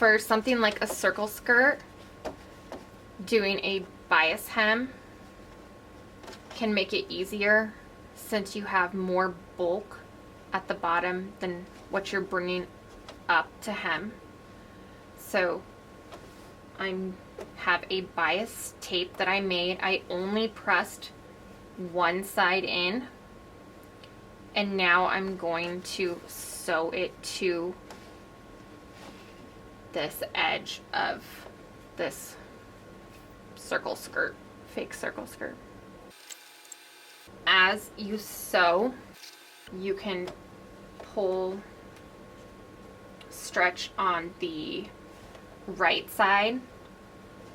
for something like a circle skirt, doing a bias hem can make it easier since you have more bulk at the bottom than what you're bringing up to hem. So I have a bias tape that I made. I only pressed one side in, and now I'm going to sew it to this edge of this circle skirt, fake circle skirt. As you sew, you can pull, stretch on the right side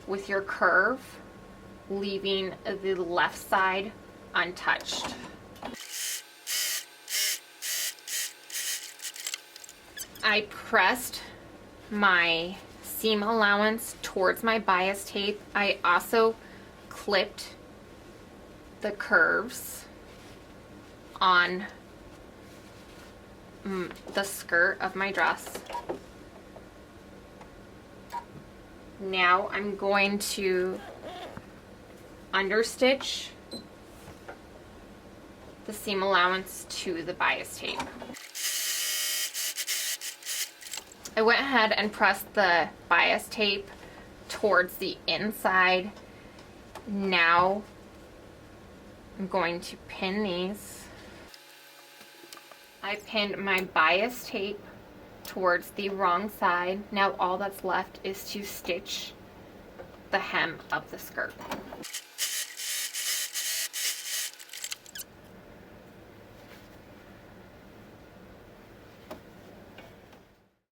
with your curve, leaving the left side untouched. I pressed my seam allowance towards my bias tape. I also clipped the curves on the skirt of my dress. Now I'm going to understitch the seam allowance to the bias tape. I went ahead and pressed the bias tape towards the inside. Now I'm going to pin these. I pinned my bias tape towards the wrong side. Now all that's left is to stitch the hem of the skirt.